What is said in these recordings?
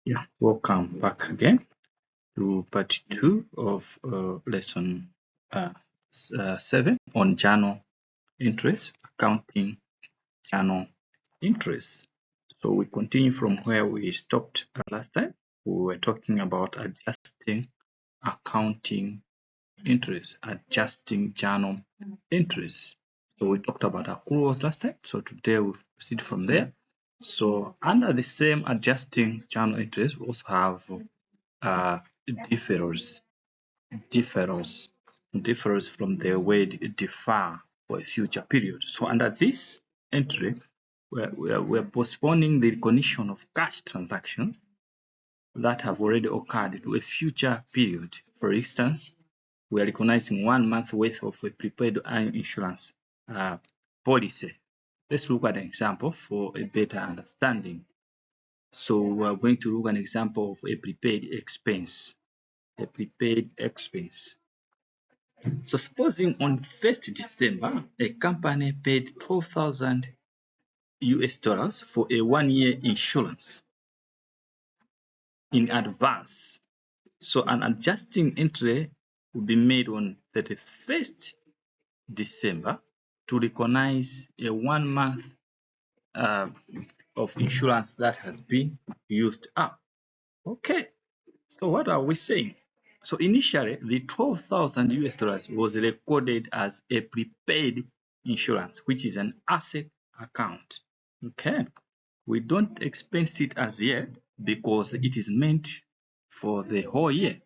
Yeah, welcome back again to part 2 of lesson 7 on journal entries, accounting journal entries. So we continue from where we stopped last time. We were talking about adjusting accounting entries, adjusting journal entries. So we talked about accruals last time. So today we'll proceed from there. So under the same adjusting journal entries, we also have deferrals from the word defer for a future period. So under this entry, we're postponing the recognition of cash transactions that have already occurred to a future period. For instance, we are recognizing 1 month worth of a prepaid annual insurance policy. Let's look at an example for a better understanding. So we're going to look at an example of a prepaid expense. A prepaid expense. So supposing on 1st December, a company paid 12,000 US dollars for a 1-year insurance in advance. So an adjusting entry will be made on 31st December to recognize a 1 month of insurance that has been used up. Okay, so what are we saying? So initially, the 12,000 US dollars was recorded as a prepaid insurance, which is an asset account. Okay, we don't expense it as yet because it is meant for the whole year.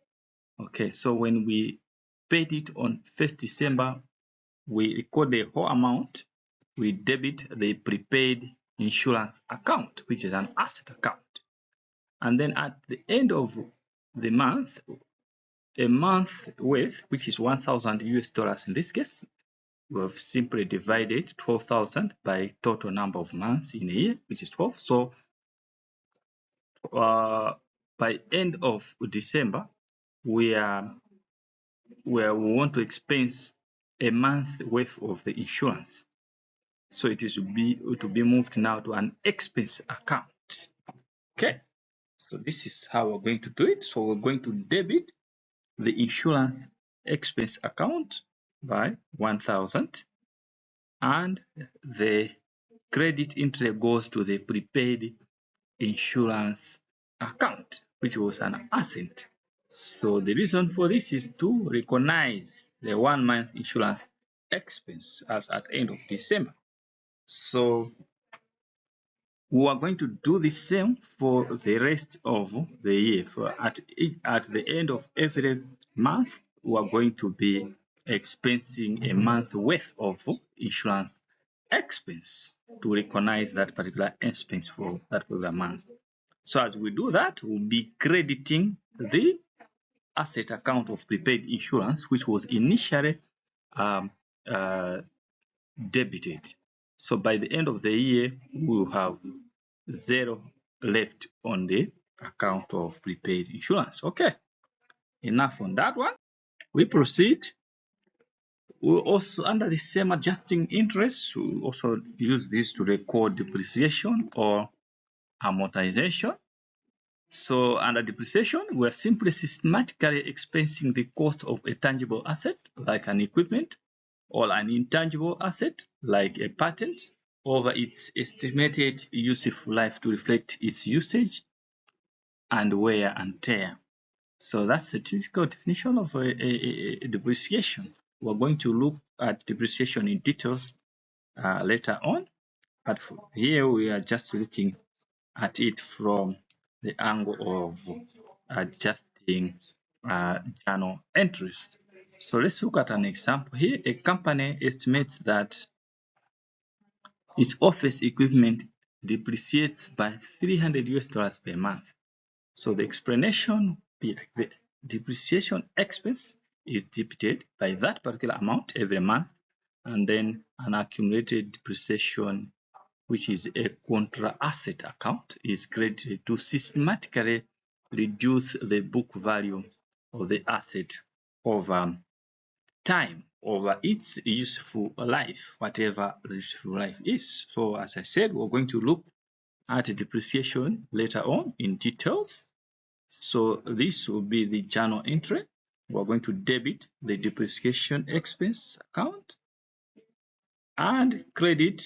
Okay, so when we paid it on 1st December, we record the whole amount, we debit the prepaid insurance account, which is an asset account. And then at the end of the month, a month worth, which is 1,000 US dollars in this case, we have simply divided 12,000 by total number of months in a year, which is 12. So by end of December, we want to expense a month worth of the insurance. So it is to be moved now to an expense account. Okay, so this is how we're going to do it. So we're going to debit the insurance expense account by 1,000, and the credit entry goes to the prepaid insurance account, which was an asset. So the reason for this is to recognize the 1 month insurance expense as at end of December. So we are going to do the same for the rest of the year. At the end of every month, we are going to be expensing a month worth of insurance expense to recognize that particular expense for that particular month. So as we do that, we'll be crediting the asset account of prepaid insurance, which was initially debited. So by the end of the year, we'll have 0 left on the account of prepaid insurance. Okay, enough on that one. We proceed. We'll also, under the same adjusting interest, we'll also use this to record depreciation or amortization. So under depreciation, we're simply systematically expensing the cost of a tangible asset like an equipment, or an intangible asset like a patent over its estimated useful life to reflect its usage and wear and tear. So that's the typical definition of a depreciation. We're going to look at depreciation in details later on, but here we are just looking at it from the angle of adjusting journal entries. So let's look at an example here. A company estimates that its office equipment depreciates by 300 US dollars per month. So the explanation be like the depreciation expense is debited by that particular amount every month, and then an accumulated depreciation, which is a contra asset account, is credited to systematically reduce the book value of the asset over time, over its useful life, whatever useful life is. So as I said, we're going to look at depreciation later on in details. So this will be the journal entry. We're going to debit the depreciation expense account and credit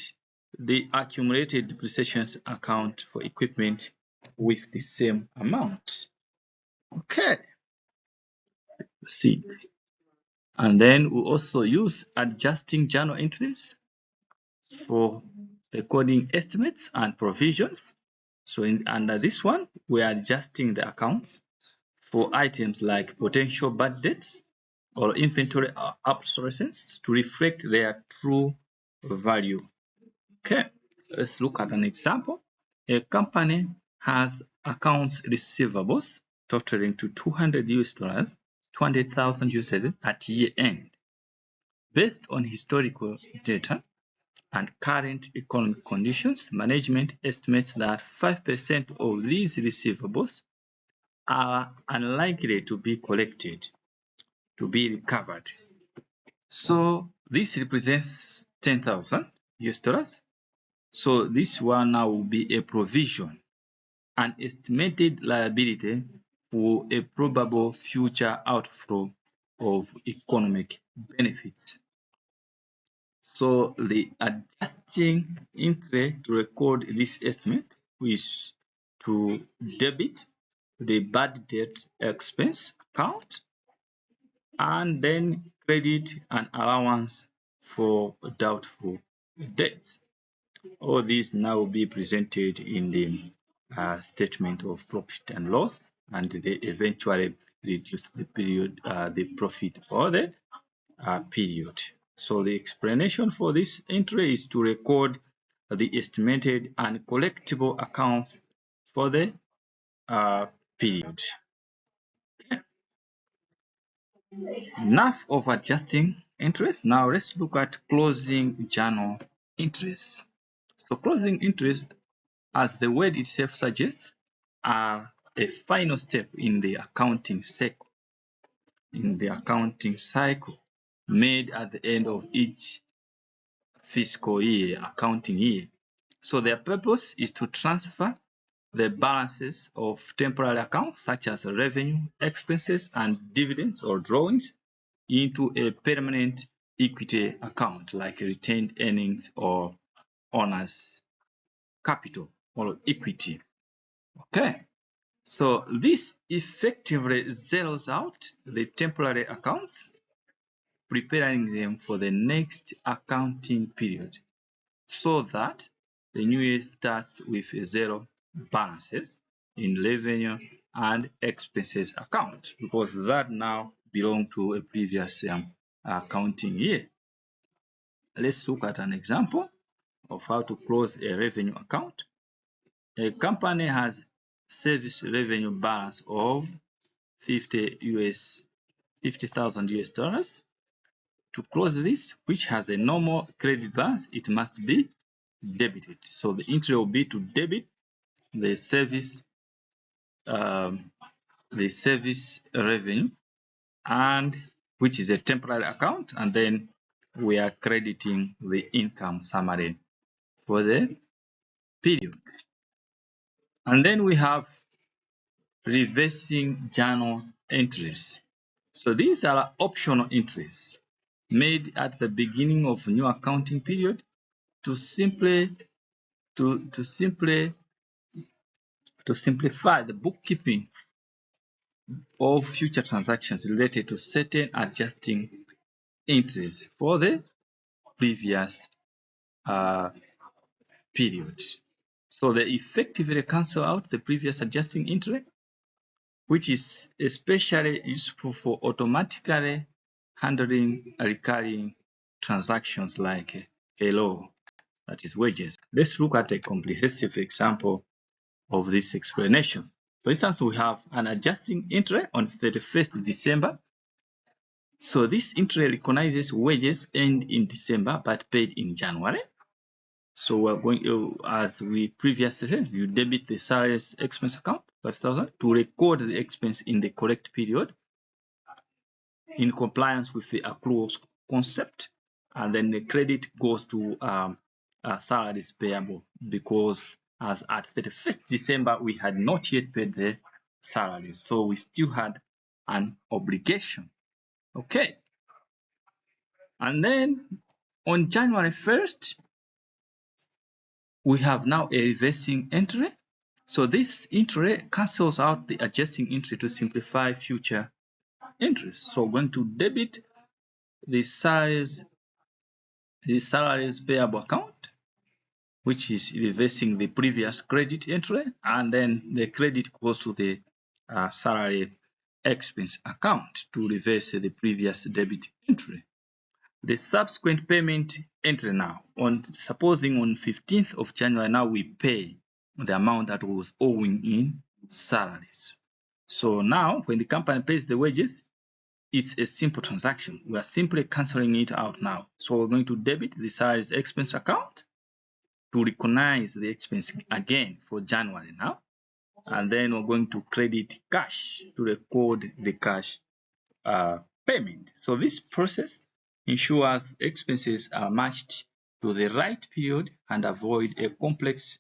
the accumulated depreciation account for equipment with the same amount. Okay. Let's see. And then we also use adjusting journal entries for recording estimates and provisions. So under this one, we are adjusting the accounts for items like potential bad debts or inventory obsolescence to reflect their true value. Okay, let's look at an example. A company has accounts receivables totaling to $200,000 at year end. Based on historical data and current economic conditions, management estimates that 5% of these receivables are unlikely to be collected, to be recovered. So this represents $10,000. So this one now will be a provision, an estimated liability for a probable future outflow of economic benefits. So the adjusting entry to record this estimate is to debit the bad debt expense account and then credit an allowance for doubtful debts. All these now will be presented in the statement of profit and loss, and they eventually reduce the period, the profit for the period. So the explanation for this entry is to record the estimated and collectible accounts for the period. Enough of adjusting interest. Now let's look at closing journal interest. So closing interest, as the word itself suggests, are a final step in the accounting cycle. Made at the end of each fiscal year, accounting year. So their purpose is to transfer the balances of temporary accounts such as revenue, expenses, and dividends or drawings into a permanent equity account like retained earnings or owner's capital or equity. Okay, so this effectively zeroes out the temporary accounts, preparing them for the next accounting period so that the new year starts with zero balances in revenue and expenses account, because that now belong to a previous accounting year. Let's look at an example of how to close a revenue account. A company has service revenue balance of $50,000. To close this, which has a normal credit balance, it must be debited. So the entry will be to debit the service revenue, and which is a temporary account, and then we are crediting the income summary for the period. And then we have reversing journal entries. So these are optional entries made at the beginning of a new accounting period to simplify the bookkeeping of future transactions related to certain adjusting entries for the previous period. So they effectively cancel out the previous adjusting entry, which is especially useful for automatically handling recurring transactions like payroll, that is wages. Let's look at a comprehensive example of this explanation. For instance, we have an adjusting entry on 31st December. So this entry recognizes wages earned in December but paid in January. So we're going to, as we previously said, you debit the salaries expense account, 5,000, to record the expense in the correct period in compliance with the accruals concept, and then the credit goes to salaries payable because as at 31st December, we had not yet paid the salaries. So we still had an obligation. Okay. And then on January 1st, we have now a reversing entry. So this entry cancels out the adjusting entry to simplify future entries. So we're going to debit the salaries payable account, which is reversing the previous credit entry, and then the credit goes to the salary expense account to reverse the previous debit entry. The subsequent payment entry now, supposing on 15th of January, now we pay the amount that was owing in salaries. So now when the company pays the wages, it's a simple transaction. We are simply cancelling it out now. So we're going to debit the salaries expense account to recognize the expense again for January now. And then we're going to credit cash to record the cash payment. So this process ensures expenses are matched to the right period and avoid a complex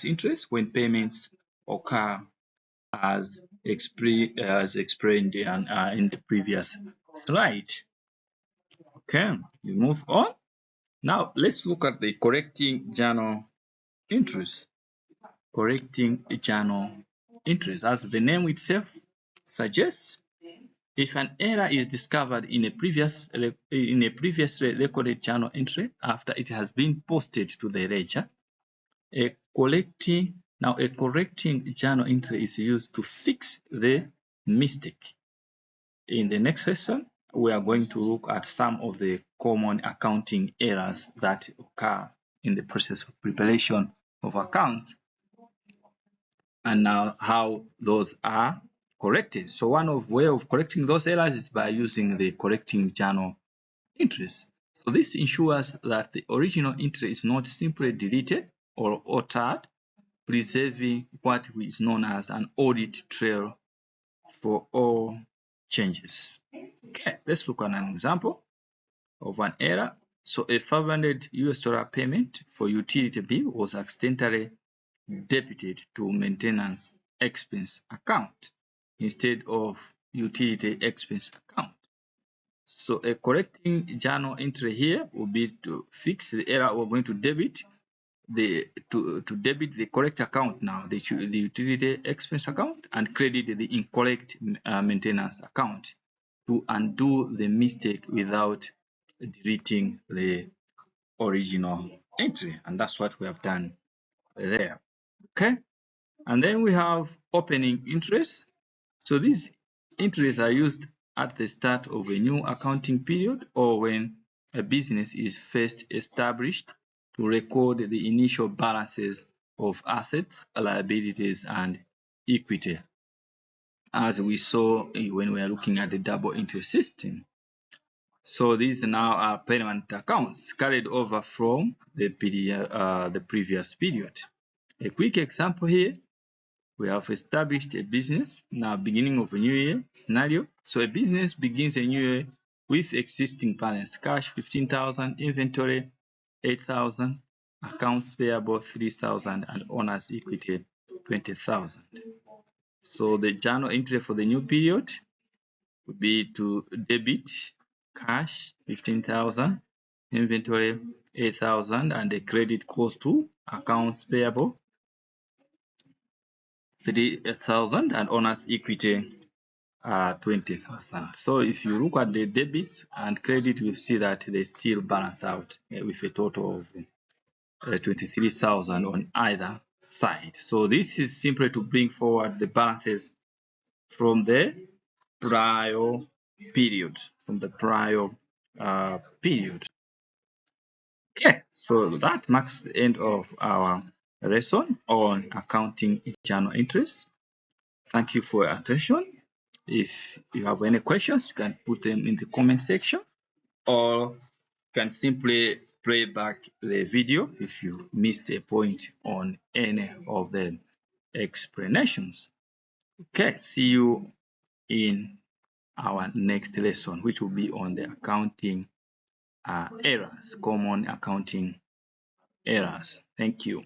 interest when payments occur as explained in the previous slide. Okay, we move on. Now let's look at the correcting journal entries. Correcting journal entries, as the name itself suggests, if an error is discovered in a previously recorded journal entry after it has been posted to the ledger, a correcting journal entry is used to fix the mistake. In the next lesson, we are going to look at some of the common accounting errors that occur in the process of preparation of accounts, and now how those are corrected. So one way of correcting those errors is by using the correcting journal entries. So this ensures that the original entry is not simply deleted or altered, preserving what is known as an audit trail for all changes. Okay, let's look at an example of an error. So a $500 payment for utility bill was accidentally debited to maintenance expense account instead of utility expense account. So a correcting journal entry here will be to fix the error. We're going to debit the correct account now, the utility expense account, and credit the incorrect maintenance account to undo the mistake without deleting the original entry. And that's what we have done there. Okay. And then we have opening entries. So these entries are used at the start of a new accounting period or when a business is first established to record the initial balances of assets, liabilities, and equity, as we saw when we are looking at the double entry system. So these now are permanent accounts carried over from the previous period. A quick example here. We have established a business now, beginning of a new year scenario. So a business begins a new year with existing balance: cash 15,000, inventory 8,000, accounts payable 3,000, and owner's equity 20,000. So the journal entry for the new period would be to debit cash 15,000, inventory 8,000, and the credit goes to accounts payable 3,000 and owner's equity 20,000. So if you look at the debits and credit, we see that they still balance out with a total of 23,000 on either side. So this is simply to bring forward the balances from the prior period. Okay, so that marks the end of our lesson on accounting journal entries. Thank you for your attention. If you have any questions, you can put them in the comment section, or you can simply play back the video if you missed a point on any of the explanations. Okay, see you in our next lesson, which will be on the accounting errors, common accounting errors. Thank you.